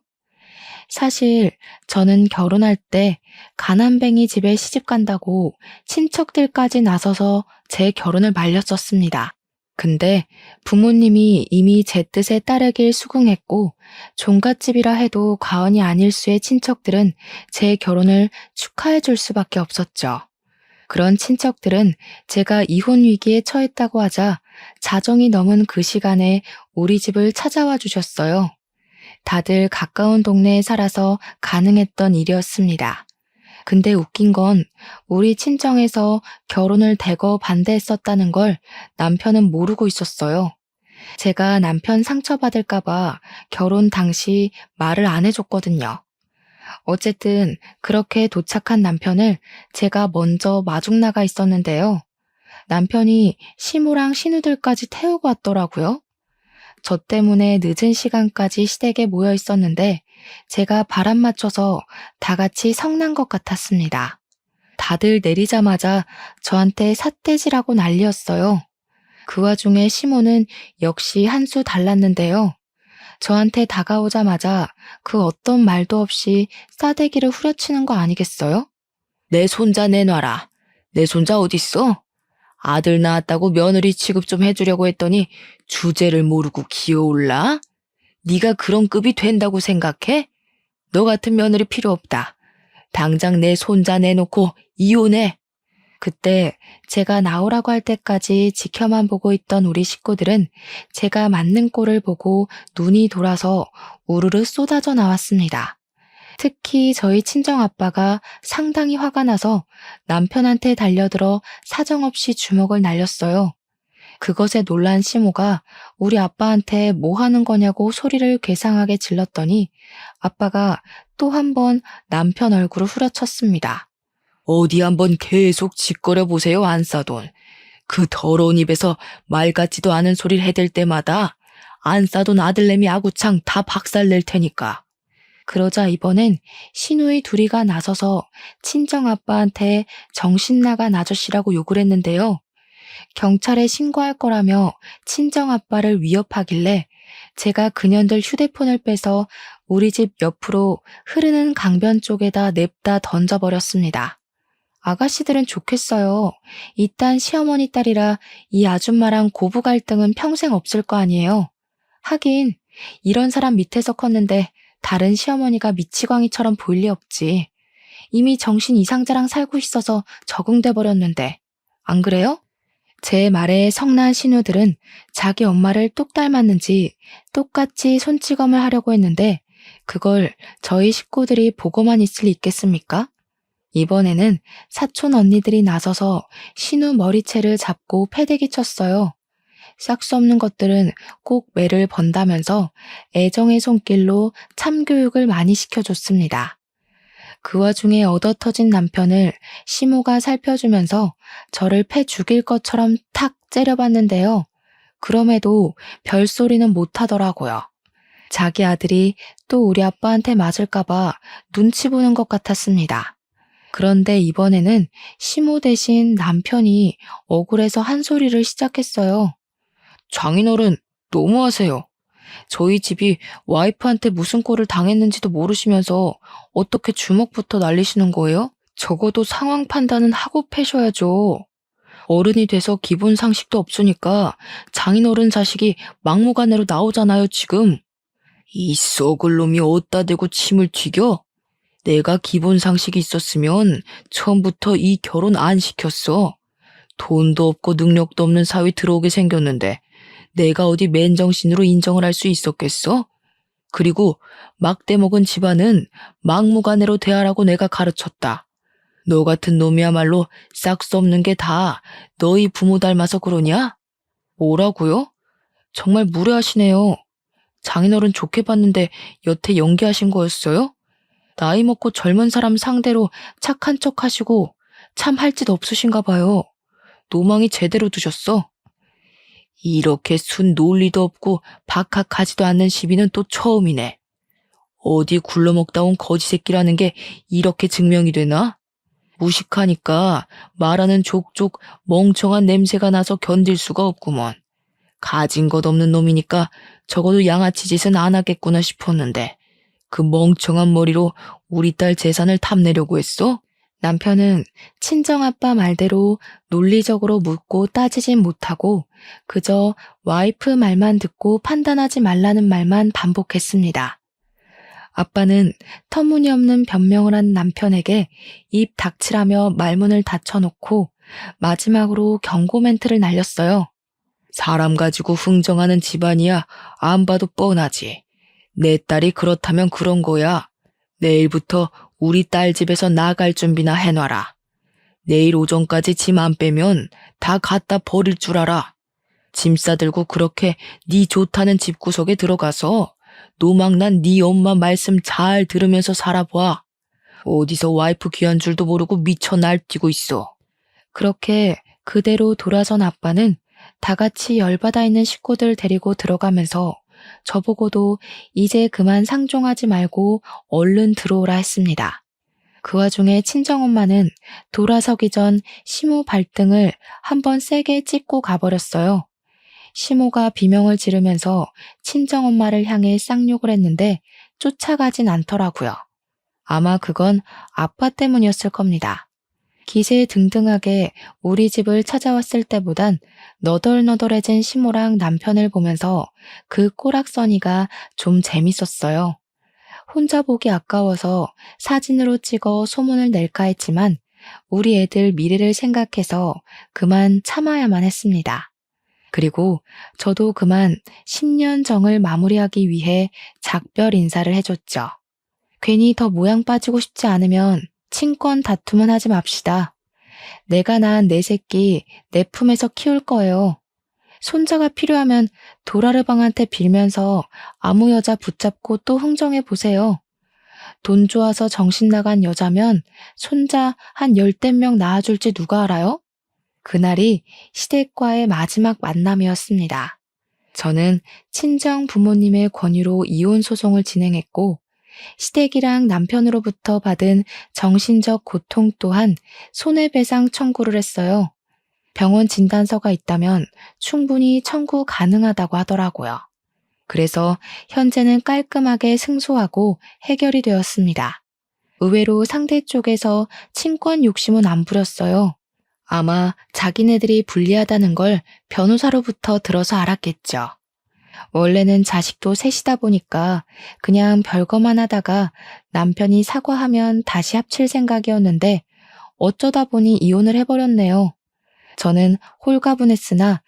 사실 저는 결혼할 때 가난뱅이 집에 시집 간다고 친척들까지 나서서 제 결혼을 말렸었습니다. 근데 부모님이 이미 제 뜻에 따르길 수긍했고 종갓집이라 해도 과언이 아닐 수의 친척들은 제 결혼을 축하해 줄 수밖에 없었죠. 그런 친척들은 제가 이혼 위기에 처했다고 하자 자정이 넘은 그 시간에 우리 집을 찾아와 주셨어요. 다들 가까운 동네에 살아서 가능했던 일이었습니다. 근데 웃긴 건 우리 친정에서 결혼을 대거 반대했었다는 걸 남편은 모르고 있었어요. 제가 남편 상처받을까봐 결혼 당시 말을 안 해줬거든요. 어쨌든 그렇게 도착한 남편을 제가 먼저 마중 나가 있었는데요. 남편이 시모랑 신우들까지 태우고 왔더라고요. 저 때문에 늦은 시간까지 시댁에 모여 있었는데 제가 바람 맞춰서 다 같이 성난 것 같았습니다. 다들 내리자마자 저한테 삿대질하고 난리였어요. 그 와중에 시모는 역시 한 수 달랐는데요. 저한테 다가오자마자 그 어떤 말도 없이 싸대기를 후려치는 거 아니겠어요? 내 손자 내놔라. 내 손자 어딨어? 아들 낳았다고 며느리 취급 좀 해주려고 했더니 주제를 모르고 기어올라? 네가 그런 급이 된다고 생각해? 너 같은 며느리 필요 없다. 당장 내 손자 내놓고 이혼해. 그때 제가 나오라고 할 때까지 지켜만 보고 있던 우리 식구들은 제가 맞는 꼴을 보고 눈이 돌아서 우르르 쏟아져 나왔습니다. 특히 저희 친정아빠가 상당히 화가 나서 남편한테 달려들어 사정없이 주먹을 날렸어요. 그것에 놀란 시모가 우리 아빠한테 뭐 하는 거냐고 소리를 괴상하게 질렀더니 아빠가 또 한 번 남편 얼굴을 후려쳤습니다. 어디 한번 계속 짓거려 보세요, 안싸돈. 그 더러운 입에서 말 같지도 않은 소리를 해댈 때마다 안싸돈 아들내미 아구창 다 박살낼 테니까. 그러자 이번엔 시누이 둘이가 나서서 친정아빠한테 정신나간 아저씨라고 욕을 했는데요. 경찰에 신고할 거라며 친정아빠를 위협하길래 제가 그년들 휴대폰을 빼서 우리 집 옆으로 흐르는 강변 쪽에다 냅다 던져버렸습니다. 아가씨들은 좋겠어요. 이딴 시어머니 딸이라 이 아줌마랑 고부 갈등은 평생 없을 거 아니에요. 하긴 이런 사람 밑에서 컸는데 다른 시어머니가 미치광이처럼 보일 리 없지. 이미 정신 이상자랑 살고 있어서 적응돼 버렸는데. 안 그래요? 제 말에 성난 신우들은 자기 엄마를 똑 닮았는지 똑같이 손찌검을 하려고 했는데 그걸 저희 식구들이 보고만 있을 리 있겠습니까? 이번에는 사촌 언니들이 나서서 신우 머리채를 잡고 패대기 쳤어요. 싹 수 없는 것들은 꼭 매를 번다면서 애정의 손길로 참교육을 많이 시켜줬습니다. 그 와중에 얻어터진 남편을 시모가 살펴주면서 저를 패 죽일 것처럼 탁 째려봤는데요. 그럼에도 별소리는 못하더라고요. 자기 아들이 또 우리 아빠한테 맞을까봐 눈치 보는 것 같았습니다. 그런데 이번에는 시모 대신 남편이 억울해서 한 소리를 시작했어요. 장인어른, 너무하세요. 저희 집이 와이프한테 무슨 꼴을 당했는지도 모르시면서 어떻게 주먹부터 날리시는 거예요? 적어도 상황 판단은 하고 패셔야죠. 어른이 돼서 기본 상식도 없으니까 장인어른 자식이 막무가내로 나오잖아요, 지금. 이 썩을 놈이 어디다 대고 침을 튀겨? 내가 기본 상식이 있었으면 처음부터 이 결혼 안 시켰어. 돈도 없고 능력도 없는 사위 들어오게 생겼는데 내가 어디 맨정신으로 인정을 할 수 있었겠어? 그리고 막대 먹은 집안은 막무가내로 대하라고 내가 가르쳤다. 너 같은 놈이야말로 싹 수 없는 게 다 너희 부모 닮아서 그러냐? 뭐라고요? 정말 무례하시네요. 장인어른 좋게 봤는데 여태 연기하신 거였어요? 나이 먹고 젊은 사람 상대로 착한 척 하시고 참 할 짓 없으신가 봐요. 노망이 제대로 두셨어. 이렇게 순 논리도 없고 박학하지도 않는 시비는 또 처음이네. 어디 굴러먹다 온 거지 새끼라는 게 이렇게 증명이 되나? 무식하니까 말하는 족족 멍청한 냄새가 나서 견딜 수가 없구먼. 가진 것 없는 놈이니까 적어도 양아치 짓은 안 하겠구나 싶었는데 그 멍청한 머리로 우리 딸 재산을 탐내려고 했어? 남편은 친정아빠 말대로 논리적으로 묻고 따지진 못하고 그저 와이프 말만 듣고 판단하지 말라는 말만 반복했습니다. 아빠는 터무니없는 변명을 한 남편에게 입 닥치라며 말문을 닫혀놓고 마지막으로 경고 멘트를 날렸어요. 사람 가지고 흥정하는 집안이야 안 봐도 뻔하지. 내 딸이 그렇다면 그런 거야. 내일부터 우리 딸 집에서 나갈 준비나 해놔라. 내일 오전까지 짐 안 빼면 다 갖다 버릴 줄 알아. 짐 싸들고 그렇게 네 좋다는 집구석에 들어가서 노망난 네 엄마 말씀 잘 들으면서 살아봐. 어디서 와이프 귀한 줄도 모르고 미쳐 날뛰고 있어. 그렇게 그대로 돌아선 아빠는 다 같이 열받아 있는 식구들 데리고 들어가면서 저보고도 이제 그만 상종하지 말고 얼른 들어오라 했습니다. 그 와중에 친정엄마는 돌아서기 전 시모 발등을 한번 세게 찍고 가버렸어요. 시모가 비명을 지르면서 친정엄마를 향해 쌍욕을 했는데 쫓아가진 않더라고요. 아마 그건 아빠 때문이었을 겁니다. 기세등등하게 우리 집을 찾아왔을 때보단 너덜너덜해진 시모랑 남편을 보면서 그 꼬락서니가 좀 재밌었어요. 혼자 보기 아까워서 사진으로 찍어 소문을 낼까 했지만 우리 애들 미래를 생각해서 그만 참아야만 했습니다. 그리고 저도 그만 10년 정을 마무리하기 위해 작별 인사를 해줬죠. 괜히 더 모양 빠지고 싶지 않으면 친권 다툼은 하지 맙시다. 내가 낳은 내 새끼 내 품에서 키울 거예요. 손자가 필요하면 도라르방한테 빌면서 아무 여자 붙잡고 또 흥정해 보세요. 돈 좋아서 정신 나간 여자면 손자 한 열댓 명 낳아줄지 누가 알아요? 그날이 시댁과의 마지막 만남이었습니다. 저는 친정 부모님의 권유로 이혼 소송을 진행했고, 시댁이랑 남편으로부터 받은 정신적 고통 또한 손해배상 청구를 했어요. 병원 진단서가 있다면 충분히 청구 가능하다고 하더라고요. 그래서 현재는 깔끔하게 승소하고 해결이 되었습니다. 의외로 상대 쪽에서 친권 욕심은 안 부렸어요. 아마 자기네들이 불리하다는 걸 변호사로부터 들어서 알았겠죠. 원래는 자식도 셋이다 보니까 그냥 별거만 하다가 남편이 사과하면 다시 합칠 생각이었는데 어쩌다 보니 이혼을 해버렸네요. 저는 홀가분했으나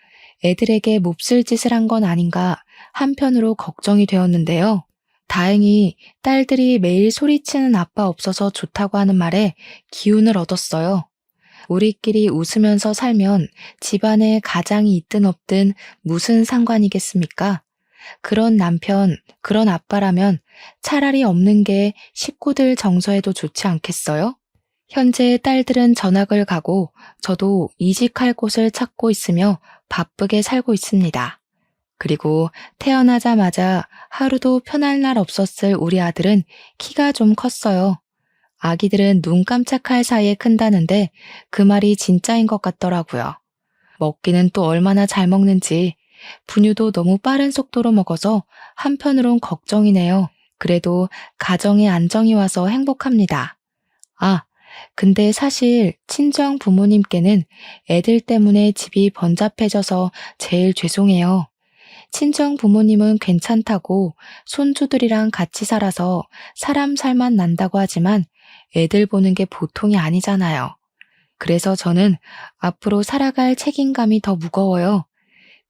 애들에게 몹쓸 짓을 한 건 아닌가 한편으로 걱정이 되었는데요. 다행히 딸들이 매일 소리치는 아빠 없어서 좋다고 하는 말에 기운을 얻었어요. 우리끼리 웃으면서 살면 집안에 가장이 있든 없든 무슨 상관이겠습니까? 그런 남편, 그런 아빠라면 차라리 없는 게 식구들 정서에도 좋지 않겠어요? 현재 딸들은 전학을 가고 저도 이직할 곳을 찾고 있으며 바쁘게 살고 있습니다. 그리고 태어나자마자 하루도 편할 날 없었을 우리 아들은 키가 좀 컸어요. 아기들은 눈 깜짝할 사이에 큰다는데 그 말이 진짜인 것 같더라고요. 먹기는 또 얼마나 잘 먹는지 분유도 너무 빠른 속도로 먹어서 한편으론 걱정이네요. 그래도 가정에 안정이 와서 행복합니다. 아, 근데 사실 친정 부모님께는 애들 때문에 집이 번잡해져서 제일 죄송해요. 친정 부모님은 괜찮다고 손주들이랑 같이 살아서 사람 살만 난다고 하지만 애들 보는 게 보통이 아니잖아요. 그래서 저는 앞으로 살아갈 책임감이 더 무거워요.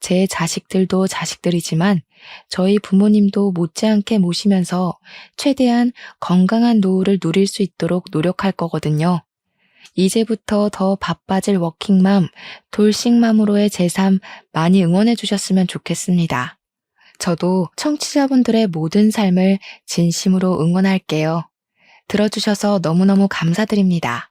제 자식들도 자식들이지만 저희 부모님도 못지않게 모시면서 최대한 건강한 노후를 누릴 수 있도록 노력할 거거든요. 이제부터 더 바빠질 워킹맘, 돌싱맘으로의 제 삶 많이 응원해 주셨으면 좋겠습니다. 저도 청취자분들의 모든 삶을 진심으로 응원할게요. 들어주셔서 너무너무 감사드립니다.